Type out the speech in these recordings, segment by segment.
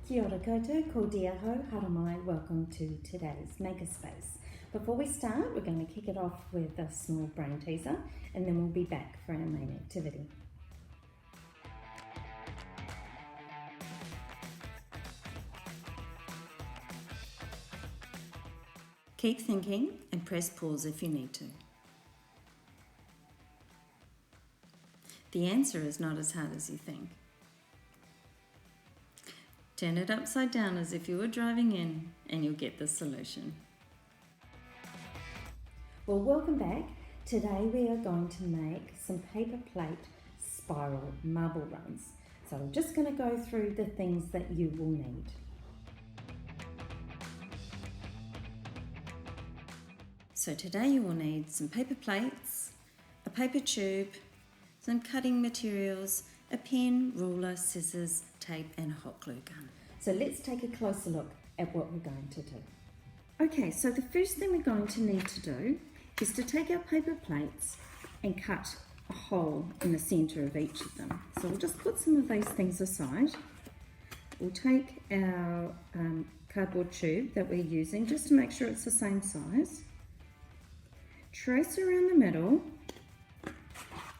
Kia ora koutou, ko dia ho, haramai, welcome to today's Makerspace. Before we start, we're going to kick it off with a small brain teaser and then we'll be back for our main activity. Keep thinking and press pause if you need to. The answer is not as hard as you think. Turn it upside down as if you were driving in and you'll get the solution. Well, welcome back. Today we are going to make some paper plate spiral marble runs. So we're just going to go through the things that you will need. So today you will need some paper plates, a paper tube, some cutting materials, a pen, ruler, scissors, tape and a hot glue gun. So let's take a closer look at what we're going to do. Okay, so the first thing we're going to need to do is to take our paper plates and cut a hole in the centre of each of them. So we'll just put some of these things aside. We'll take our cardboard tube that we're using just to make sure it's the same size. Trace around the middle,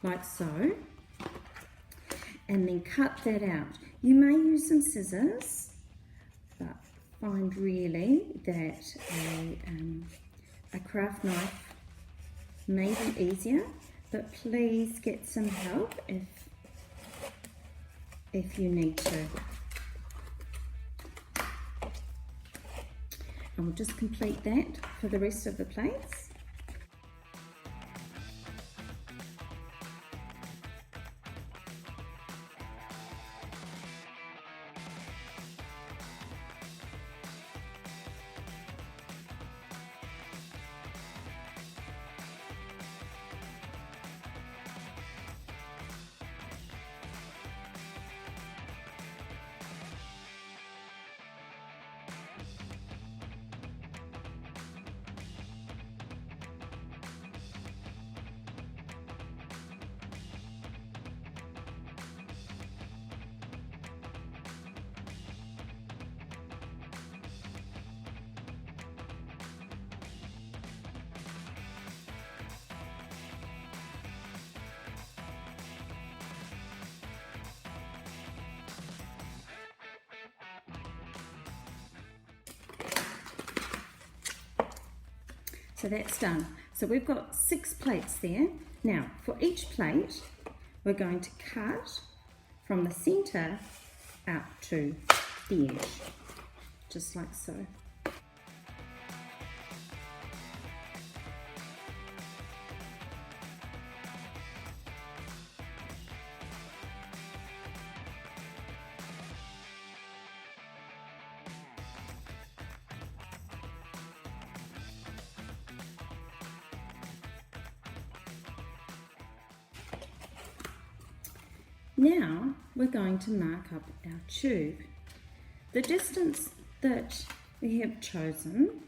like so, and then cut that out. You may use some scissors, but find really that a craft knife may be easier, but please get some help if you need to. And we'll just complete that for the rest of the plates. So that's done. So we've got 6 plates there. Now for each plate we're going to cut from the centre out to the edge, just like so. Now we're going to mark up our tube. The distance that we have chosen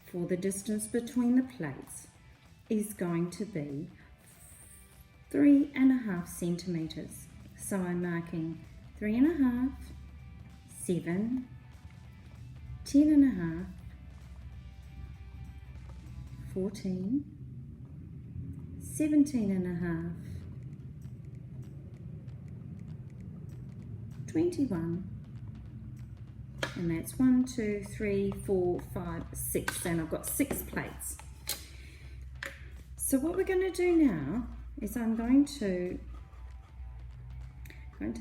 for the distance between the plates is going to be 3.5 centimetres. So I'm marking 3.5, 7, 10.5, 14, 17.5, 21, and that's 1, 2, 3, 4, 5, 6, and I've got 6 plates. So what we're going to do now is I'm going to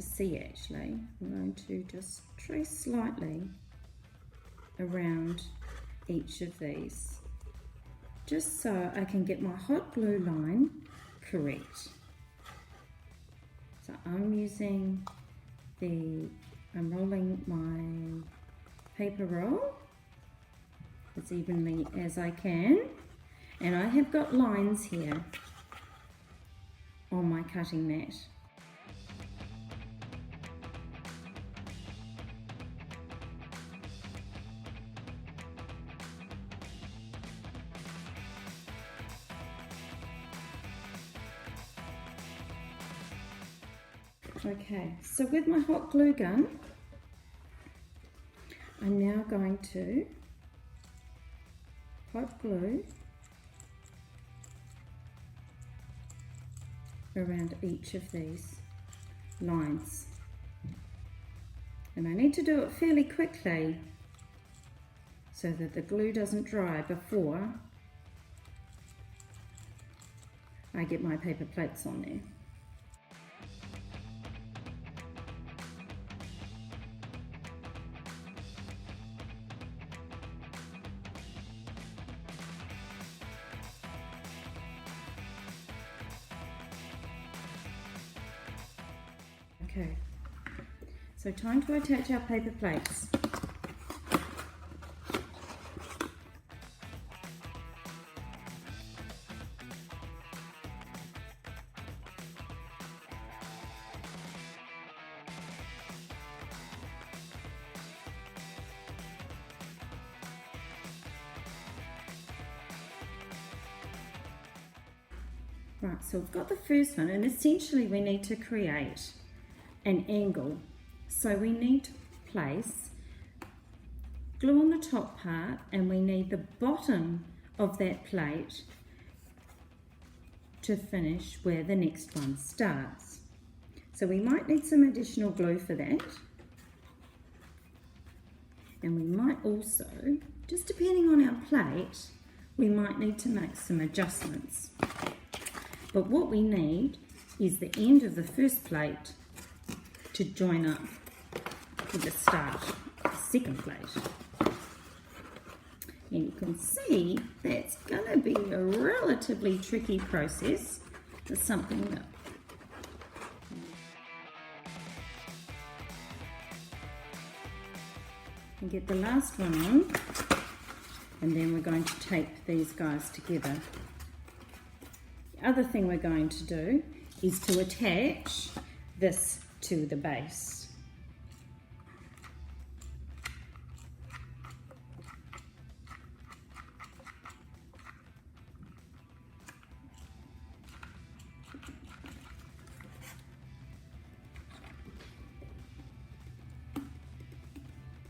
see actually, I'm going to just trace slightly around each of these, just so I can get my hot glue line correct. So I'm rolling my paper roll as evenly as I can, and I have got lines here on my cutting mat. Okay, so with my hot glue gun, I'm now going to hot glue around each of these lines, and I need to do it fairly quickly so that the glue doesn't dry before I get my paper plates on there. Okay, so time to attach our paper plates. Right, so we've got the first one, and essentially we need to create an angle. So we need to place glue on the top part, and we need the bottom of that plate to finish where the next one starts. So we might need some additional glue for that. And we might also, just depending on our plate, we might need to make some adjustments. But what we need is the end of the first plate to join up with the start of the second plate. And you can see that's going to be a relatively tricky process. It's something that you get the last one on, and then we're going to tape these guys together. The other thing we're going to do is to attach this to the base.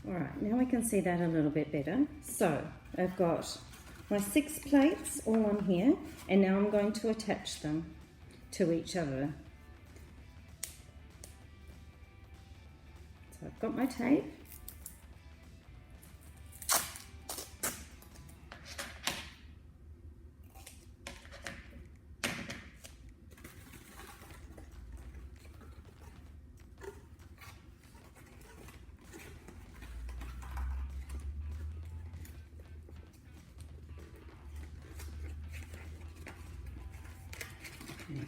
Alright, now we can see that a little bit better. So I've got my 6 plates all on here, and now I'm going to attach them to each other. So I've got my tape.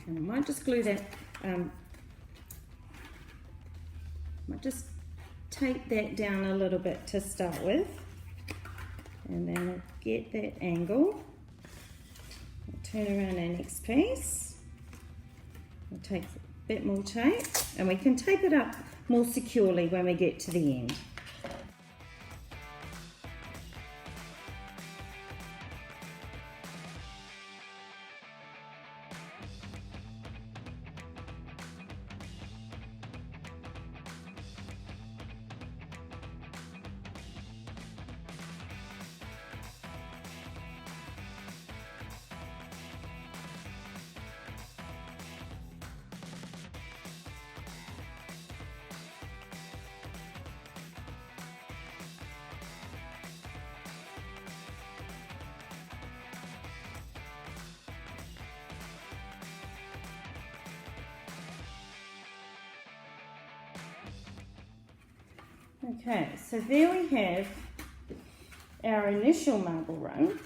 And I might just glue that, might just tape that down a little bit to start with, and then I'll get that angle. I'll turn around our next piece. I'll take a bit more tape, and we can tape it up more securely when we get to the end. Okay, so there we have our initial marble run.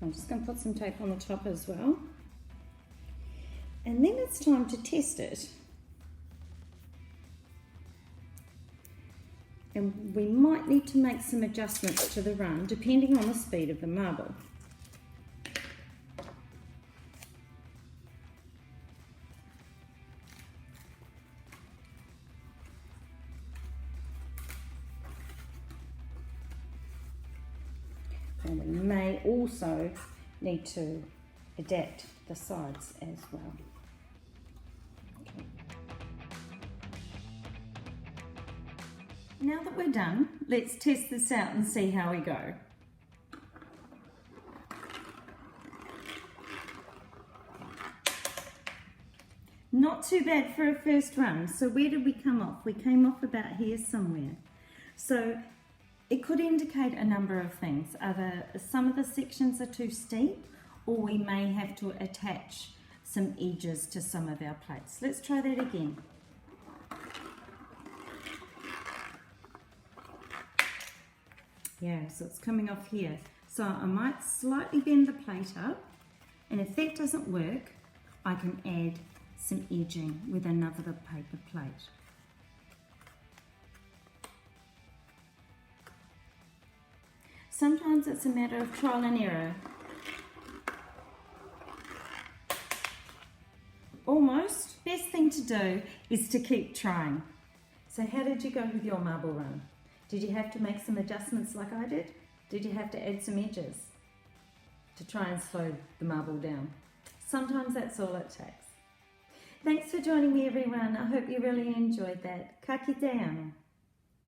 I'm just going to put some tape on the top as well. And then it's time to test it. And we might need to make some adjustments to the run depending on the speed of the marble. And we may also need to adapt the sides as well. Okay. Now that we're done, let's test this out and see how we go. Not too bad for a first run. So where did we come off? We came off about here somewhere. So it could indicate a number of things. Either some of the sections are too steep, or we may have to attach some edges to some of our plates. Let's try that again. Yeah, so it's coming off here. So I might slightly bend the plate up, and if that doesn't work, I can add some edging with another paper plate. Sometimes it's a matter of trial and error. Almost, best thing to do is to keep trying. So how did you go with your marble run? Did you have to make some adjustments like I did? Did you have to add some edges to try and slow the marble down? Sometimes that's all it takes. Thanks for joining me, everyone. I hope you really enjoyed that. Ka kite anō.